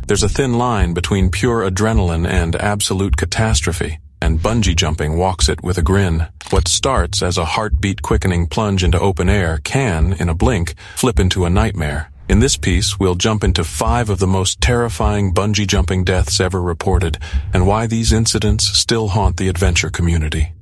There's a thin line between pure adrenaline and absolute catastrophe, and bungee jumping walks it with a grin. What starts as a heartbeat-quickening plunge into open air can, in a blink, flip into a nightmare. In this piece, we'll jump into 5 of the most terrifying bungee jumping deaths ever reported, and why these incidents still haunt the adventure community.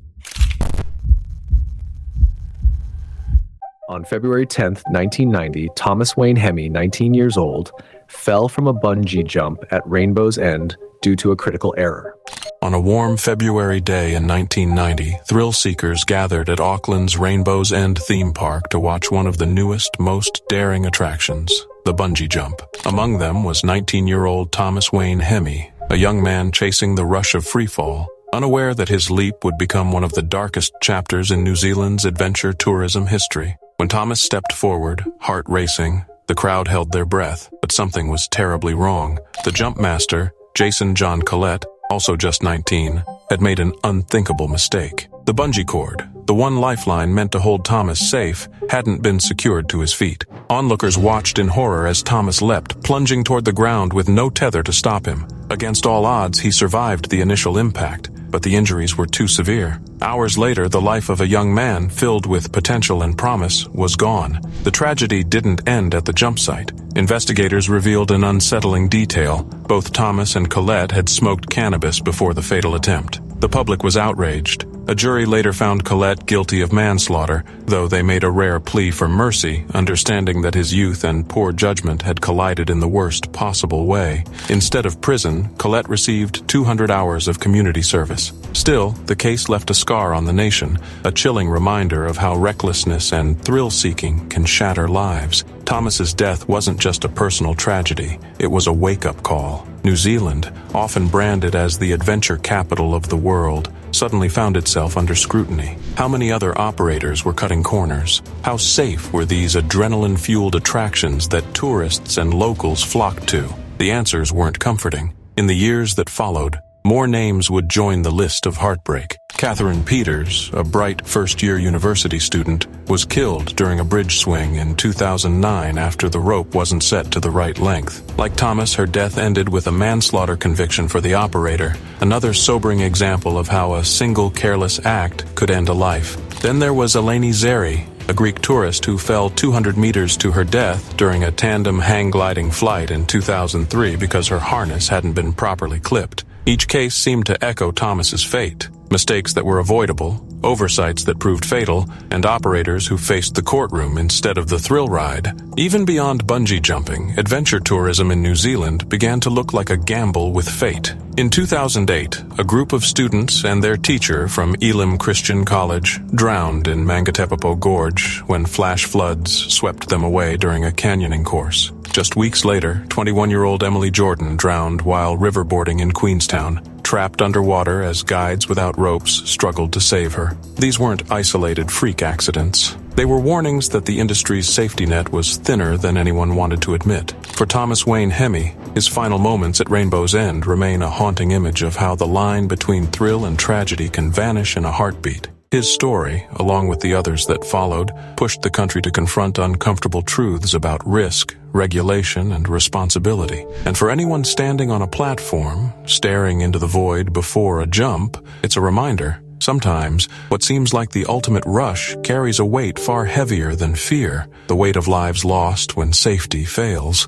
On February 10th, 1990, Thomas Wayne Hemme, 19 years old, fell from a bungee jump at Rainbow's End due to a critical error. On a warm February day in 1990, thrill-seekers gathered at Auckland's Rainbow's End theme park to watch one of the newest, most daring attractions, the bungee jump. Among them was 19-year-old Thomas Wayne Hemme, a young man chasing the rush of freefall, unaware that his leap would become one of the darkest chapters in New Zealand's adventure tourism history. When Thomas stepped forward, heart racing, the crowd held their breath, but something was terribly wrong. The jump master, Jason John Collette, also just 19, had made an unthinkable mistake. The bungee cord, the one lifeline meant to hold Thomas safe, hadn't been secured to his feet. Onlookers watched in horror as Thomas leapt, plunging toward the ground with no tether to stop him. Against all odds, he survived the initial impact, but the injuries were too severe. Hours later, the life of a young man filled with potential and promise was gone. The tragedy didn't end at the jump site. Investigators revealed an unsettling detail. Both Thomas and Collette had smoked cannabis before the fatal attempt. The public was outraged. A jury later found Collette guilty of manslaughter, though they made a rare plea for mercy, understanding that his youth and poor judgment had collided in the worst possible way. Instead of prison, Collette received 200 hours of community service. Still, the case left a scar on the nation, a chilling reminder of how recklessness and thrill-seeking can shatter lives. Thomas's death wasn't just a personal tragedy, it was a wake-up call. New Zealand, often branded as the adventure capital of the world, suddenly found itself under scrutiny. How many other operators were cutting corners? How safe were these adrenaline-fueled attractions that tourists and locals flocked to? The answers weren't comforting. In the years that followed, more names would join the list of heartbreak. Catherine Peters, a bright first-year university student, was killed during a bridge swing in 2009 after the rope wasn't set to the right length. Like Thomas, her death ended with a manslaughter conviction for the operator, another sobering example of how a single careless act could end a life. Then there was Eleni Zeri, a Greek tourist who fell 200 meters to her death during a tandem hang-gliding flight in 2003 because her harness hadn't been properly clipped. Each case seemed to echo Thomas's fate. Mistakes that were avoidable, oversights that proved fatal, and operators who faced the courtroom instead of the thrill ride. Even beyond bungee jumping, adventure tourism in New Zealand began to look like a gamble with fate. In 2008, a group of students and their teacher from Elim Christian College drowned in Mangatepapo Gorge when flash floods swept them away during a canyoning course. Just weeks later, 21-year-old Emily Jordan drowned while riverboarding in Queenstown, trapped underwater as guides without ropes struggled to save her. These weren't isolated freak accidents. They were warnings that the industry's safety net was thinner than anyone wanted to admit. For Thomas Wayne Hemme, his final moments at Rainbow's End remain a haunting image of how the line between thrill and tragedy can vanish in a heartbeat. His story, along with the others that followed, pushed the country to confront uncomfortable truths about risk, regulation, and responsibility. And for anyone standing on a platform, staring into the void before a jump, it's a reminder. Sometimes, what seems like the ultimate rush carries a weight far heavier than fear, the weight of lives lost when safety fails.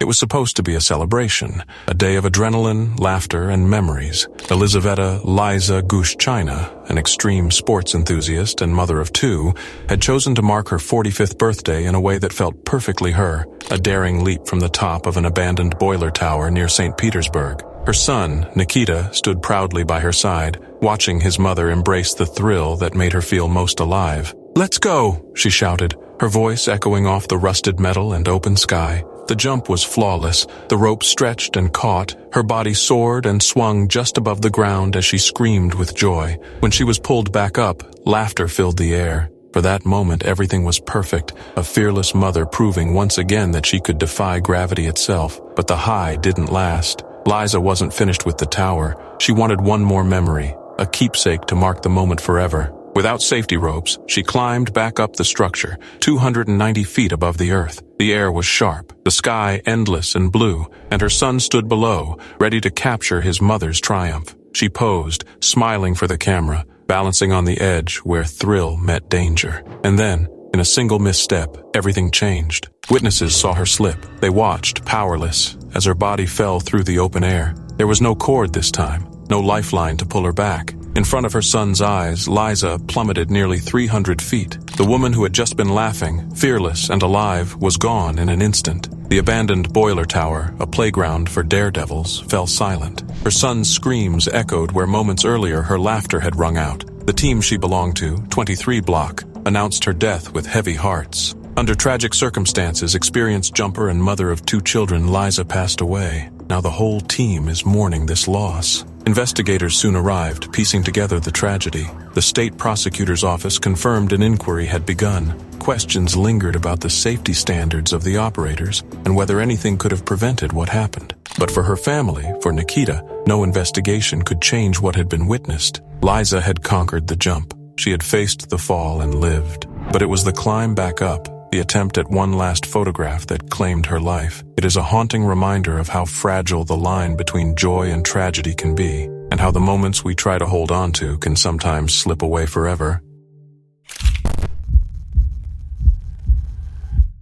It was supposed to be a celebration, a day of adrenaline, laughter, and memories. Elizaveta Liza Gushchina, an extreme sports enthusiast and mother of 2, had chosen to mark her 45th birthday in a way that felt perfectly her, a daring leap from the top of an abandoned boiler tower near St. Petersburg. Her son, Nikita, stood proudly by her side, watching his mother embrace the thrill that made her feel most alive. "Let's go!" she shouted, her voice echoing off the rusted metal and open sky. The jump was flawless. The rope stretched and caught. Her body soared and swung just above the ground as she screamed with joy. When she was pulled back up, laughter filled the air. For that moment, everything was perfect, a fearless mother proving once again that she could defy gravity itself. But the high didn't last. Liza wasn't finished with the tower. She wanted one more memory, a keepsake to mark the moment forever. Without safety ropes, she climbed back up the structure, 290 feet above the earth. The air was sharp, the sky endless and blue, and her son stood below, ready to capture his mother's triumph. She posed, smiling for the camera, balancing on the edge where thrill met danger. And then, in a single misstep, everything changed. Witnesses saw her slip. They watched, powerless, as her body fell through the open air. There was no cord this time, no lifeline to pull her back. In front of her son's eyes, Liza plummeted nearly 300 feet. The woman who had just been laughing, fearless and alive, was gone in an instant. The abandoned boiler tower, a playground for daredevils, fell silent. Her son's screams echoed where moments earlier her laughter had rung out. The team she belonged to, 23 Block, announced her death with heavy hearts. Under tragic circumstances, experienced jumper and mother of 2 children, Liza passed away. Now the whole team is mourning this loss. Investigators soon arrived, piecing together the tragedy. The state prosecutor's office confirmed an inquiry had begun. Questions lingered about the safety standards of the operators and whether anything could have prevented what happened. But for her family, for Nikita, no investigation could change what had been witnessed. Liza had conquered the jump. She had faced the fall and lived. But it was the climb back up, the attempt at one last photograph, that claimed her life. It is a haunting reminder of how fragile the line between joy and tragedy can be, and how the moments we try to hold on to can sometimes slip away forever.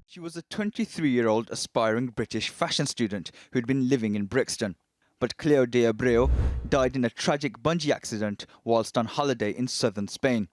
She was a 23-year-old aspiring British fashion student who'd been living in Brixton. But Cleo de Abreu died in a tragic bungee accident whilst on holiday in southern Spain.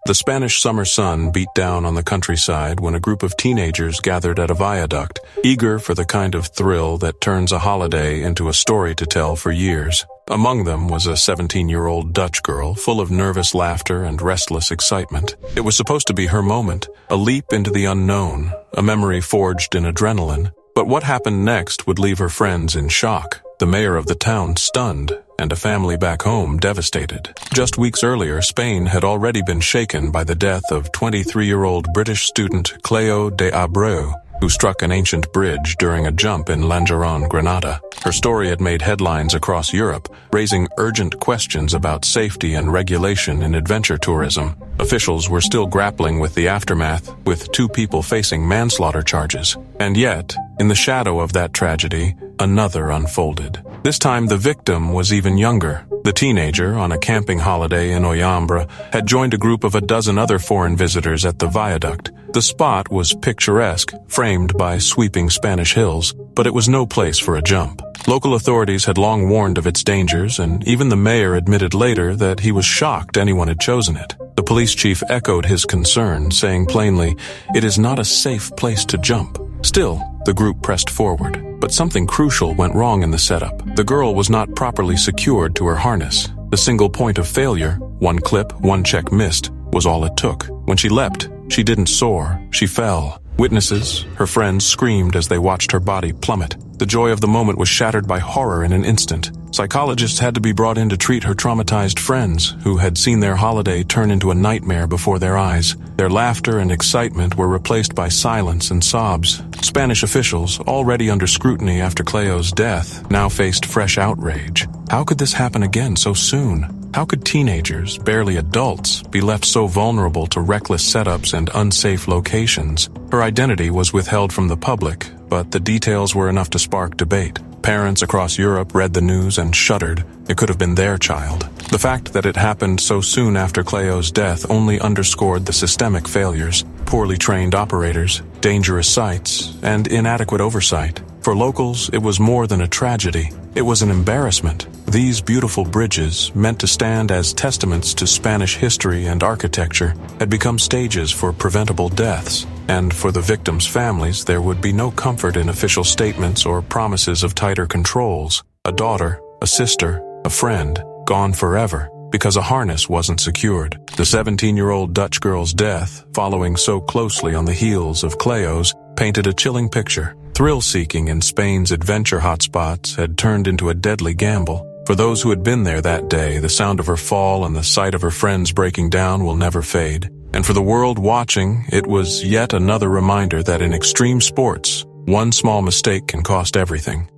The Spanish summer sun beat down on the countryside when a group of teenagers gathered at a viaduct, eager for the kind of thrill that turns a holiday into a story to tell for years. Among them was a 17-year-old Dutch girl, full of nervous laughter and restless excitement. It was supposed to be her moment, a leap into the unknown, a memory forged in adrenaline. But what happened next would leave her friends in shock, the mayor of the town stunned, and a family back home devastated. Just weeks earlier, Spain had already been shaken by the death of 23-year-old British student Cleo de Abreu, who struck an ancient bridge during a jump in Lanjaron, Granada. Her story had made headlines across Europe, raising urgent questions about safety and regulation in adventure tourism. Officials were still grappling with the aftermath, with 2 people facing manslaughter charges. And yet, in the shadow of that tragedy, another unfolded. This time the victim was even younger. The teenager, on a camping holiday in Oyambra, had joined a group of a dozen other foreign visitors at the viaduct. The spot was picturesque, framed by sweeping Spanish hills, but it was no place for a jump. Local authorities had long warned of its dangers, and even the mayor admitted later that he was shocked anyone had chosen it. The police chief echoed his concern, saying plainly, "It is not a safe place to jump." Still, the group pressed forward. But something crucial went wrong in the setup. The girl was not properly secured to her harness. The single point of failure, one clip, one check missed, was all it took. When she leapt, she didn't soar, she fell. Witnesses, her friends, screamed as they watched her body plummet. The joy of the moment was shattered by horror in an instant. Psychologists had to be brought in to treat her traumatized friends, who had seen their holiday turn into a nightmare before their eyes. Their laughter and excitement were replaced by silence and sobs. Spanish officials, already under scrutiny after Cleo's death, now faced fresh outrage. How could this happen again so soon? How could teenagers, barely adults, be left so vulnerable to reckless setups and unsafe locations? Her identity was withheld from the public, but the details were enough to spark debate. Parents across Europe read the news and shuddered. It could have been their child. The fact that it happened so soon after Cleo's death only underscored the systemic failures, poorly trained operators, dangerous sites, and inadequate oversight. For locals, it was more than a tragedy. It was an embarrassment. These beautiful bridges, meant to stand as testaments to Spanish history and architecture, had become stages for preventable deaths. And for the victims' families, there would be no comfort in official statements or promises of tighter controls. A daughter, a sister, a friend, gone forever, because a harness wasn't secured. The 17-year-old Dutch girl's death, following so closely on the heels of Cleo's, painted a chilling picture. Thrill-seeking in Spain's adventure hotspots had turned into a deadly gamble. For those who had been there that day, the sound of her fall and the sight of her friends breaking down will never fade. And for the world watching, it was yet another reminder that in extreme sports, one small mistake can cost everything.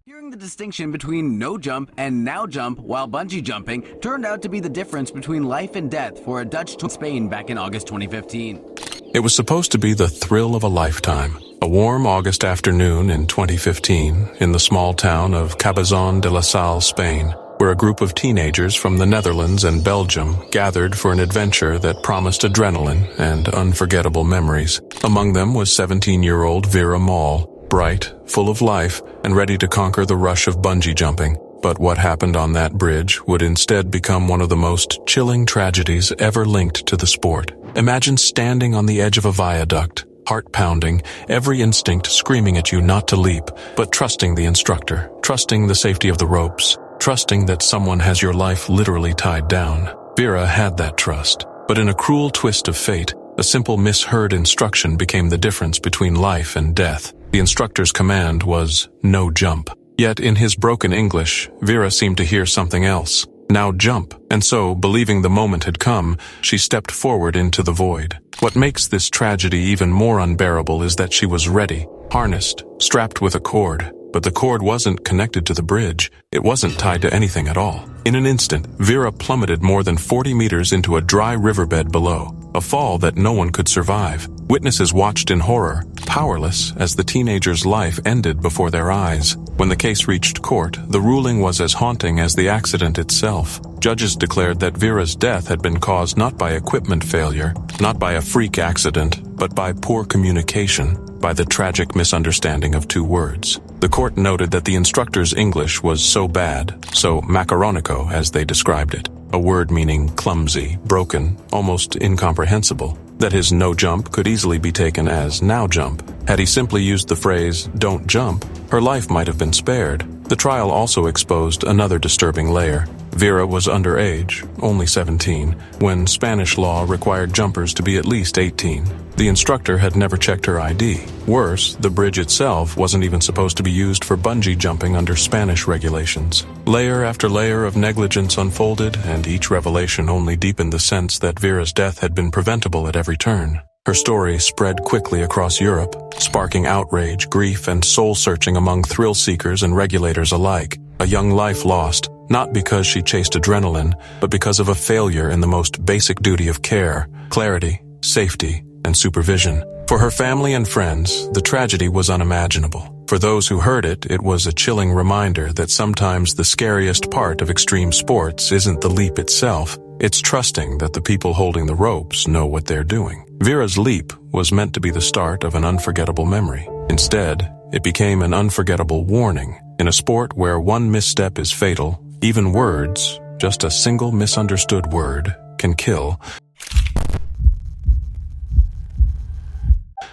During the distinction between no jump and now jump while bungee jumping turned out to be the difference between life and death for a Dutch tour in Spain back in August 2015. It was supposed to be the thrill of a lifetime. A warm August afternoon in 2015 in the small town of Cabezón de la Sal, Spain, where a group of teenagers from the Netherlands and Belgium gathered for an adventure that promised adrenaline and unforgettable memories. Among them was 17-year-old Vera Maul, bright, full of life, and ready to conquer the rush of bungee jumping. But what happened on that bridge would instead become one of the most chilling tragedies ever linked to the sport. Imagine standing on the edge of a viaduct, heart pounding, every instinct screaming at you not to leap, but trusting the instructor, trusting the safety of the ropes, trusting that someone has your life literally tied down. Vera had that trust, but in a cruel twist of fate, a simple misheard instruction became the difference between life and death. The instructor's command was no jump. Yet in his broken English, Vera seemed to hear something else. Now jump. And so, believing the moment had come, she stepped forward into the void. What makes this tragedy even more unbearable is that she was ready, harnessed, strapped with a cord. But the cord wasn't connected to the bridge. It wasn't tied to anything at all. In an instant, Vera plummeted more than 40 meters into a dry riverbed below, a fall that no one could survive. Witnesses watched in horror, powerless as the teenager's life ended before their eyes. When the case reached court, the ruling was as haunting as the accident itself. Judges declared that Vera's death had been caused not by equipment failure, not by a freak accident, but by poor communication, by the tragic misunderstanding of two words. The court noted that the instructor's English was so bad, so macaronico as they described it, a word meaning clumsy, broken, almost incomprehensible, that his no jump could easily be taken as now jump. Had he simply used the phrase don't jump, her life might have been spared. The trial also exposed another disturbing layer. Vera was underage, only 17, when Spanish law required jumpers to be at least 18. The instructor had never checked her ID. Worse, the bridge itself wasn't even supposed to be used for bungee jumping under Spanish regulations. Layer after layer of negligence unfolded, and each revelation only deepened the sense that Vera's death had been preventable at every turn. Her story spread quickly across Europe, sparking outrage, grief, and soul-searching among thrill-seekers and regulators alike. A young life lost, not because she chased adrenaline, but because of a failure in the most basic duty of care, clarity, safety, and supervision. For her family and friends, the tragedy was unimaginable. For those who heard it, it was a chilling reminder that sometimes the scariest part of extreme sports isn't the leap itself. It's trusting that the people holding the ropes know what they're doing. Vera's leap was meant to be the start of an unforgettable memory. Instead, it became an unforgettable warning. In a sport where one misstep is fatal, even words, just a single misunderstood word, can kill.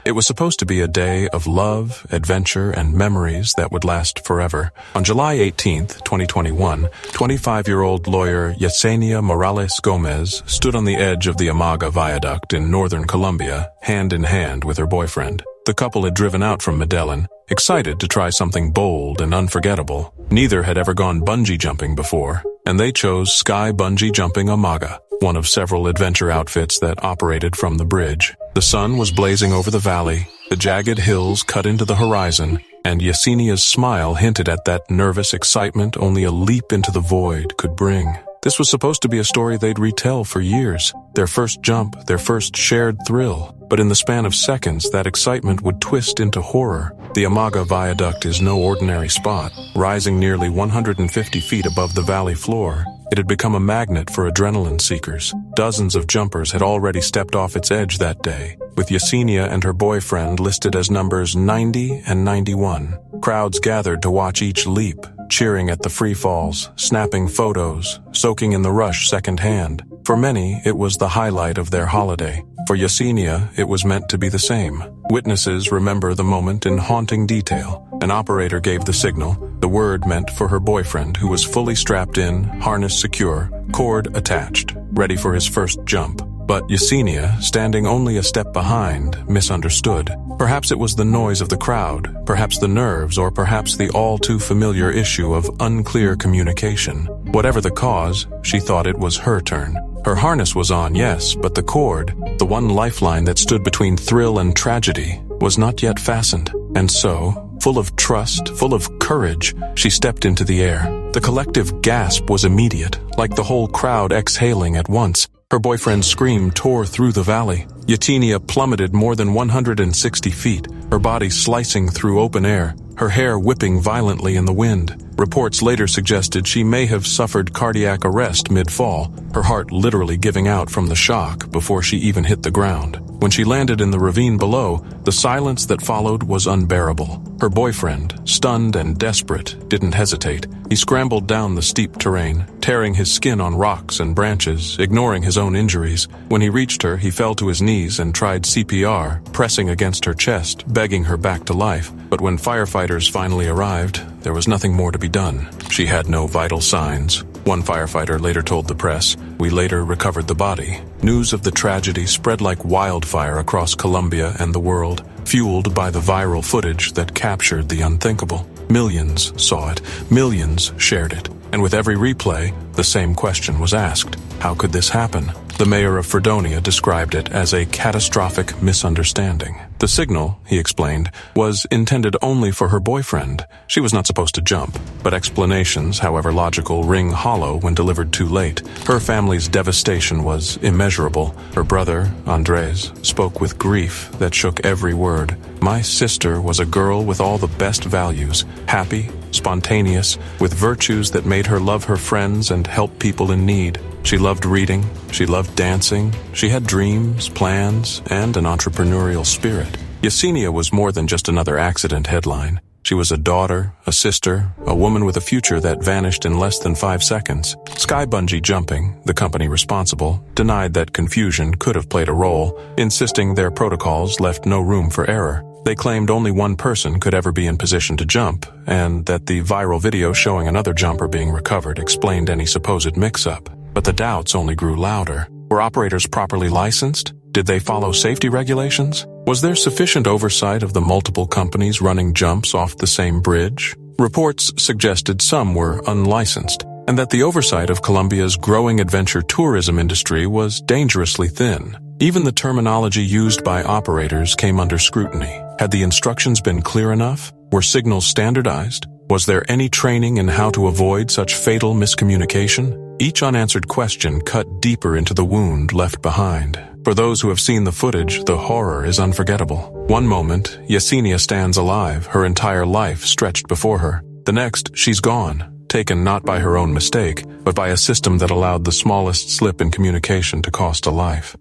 It was supposed to be a day of love, adventure, and memories that would last forever. On July 18, 2021, 25-year-old lawyer Yesenia Morales Gomez stood on the edge of the Amaga Viaduct in northern Colombia, hand in hand with her boyfriend. The couple had driven out from Medellin, excited to try something bold and unforgettable. Neither had ever gone bungee jumping before, and they chose Sky Bungee Jumping Amaga, one of several adventure outfits that operated from the bridge. The sun was blazing over the valley, the jagged hills cut into the horizon, and Yesenia's smile hinted at that nervous excitement only a leap into the void could bring. This was supposed to be a story they'd retell for years. Their first jump, their first shared thrill. But in the span of seconds, that excitement would twist into horror. The Amaga Viaduct is no ordinary spot. Rising nearly 150 feet above the valley floor, it had become a magnet for adrenaline seekers. Dozens of jumpers had already stepped off its edge that day, with Yesenia and her boyfriend listed as numbers 90 and 91. Crowds gathered to watch each leap, cheering at the free falls, snapping photos, soaking in the rush secondhand. For many, it was the highlight of their holiday. For Yesenia, it was meant to be the same. Witnesses remember the moment in haunting detail. An operator gave the signal. The word meant for her boyfriend, who was fully strapped in, harness secure, cord attached, ready for his first jump. But Yesenia, standing only a step behind, misunderstood. Perhaps it was the noise of the crowd, perhaps the nerves, or perhaps the all-too-familiar issue of unclear communication. Whatever the cause, she thought it was her turn. Her harness was on, yes, but the cord, the one lifeline that stood between thrill and tragedy, was not yet fastened. And so, Full of trust, full of courage, she stepped into the air. The collective gasp was immediate, like the whole crowd exhaling at once. Her boyfriend's scream tore through the valley. Yetenia plummeted more than 160 feet, her body slicing through open air, her hair whipping violently in the wind. Reports later suggested she may have suffered cardiac arrest mid-fall, her heart literally giving out from the shock before she even hit the ground. When she landed in the ravine below, the silence that followed was unbearable. Her boyfriend, stunned and desperate, didn't hesitate. He scrambled down the steep terrain, tearing his skin on rocks and branches, ignoring his own injuries. When he reached her, he fell to his knees and tried CPR, pressing against her chest, begging her back to life. But when firefighters finally arrived, there was nothing more to be done. She had no vital signs. One firefighter later told the press, "We later recovered the body." News of the tragedy spread like wildfire across Colombia and the world, fueled by the viral footage that captured the unthinkable. Millions saw it, millions shared it, and with every replay, the same question was asked: how could this happen? The mayor of Fredonia described it as a catastrophic misunderstanding. The signal, he explained, was intended only for her boyfriend. She was not supposed to jump, but explanations, however logical, ring hollow when delivered too late. Her family's devastation was immeasurable. Her brother, Andres, spoke with grief that shook every word. "My sister was a girl with all the best values, happy, spontaneous, with virtues that made her love her friends and help people in need. She loved reading, she loved dancing, she had dreams, plans, and an entrepreneurial spirit." Yesenia was more than just another accident headline. She was a daughter, a sister, a woman with a future that vanished in less than 5 seconds. Sky Bungee Jumping, the company responsible, denied that confusion could have played a role, insisting their protocols left no room for error. They claimed only one person could ever be in position to jump, and that the viral video showing another jumper being recovered explained any supposed mix-up. But the doubts only grew louder. Were operators properly licensed? Did they follow safety regulations? Was there sufficient oversight of the multiple companies running jumps off the same bridge? Reports suggested some were unlicensed, and that the oversight of Colombia's growing adventure tourism industry was dangerously thin. Even the terminology used by operators came under scrutiny. Had the instructions been clear enough? Were signals standardized? Was there any training in how to avoid such fatal miscommunication? Each unanswered question cut deeper into the wound left behind. For those who have seen the footage, the horror is unforgettable. One moment, Yesenia stands alive, her entire life stretched before her. The next, she's gone, taken not by her own mistake, but by a system that allowed the smallest slip in communication to cost a life.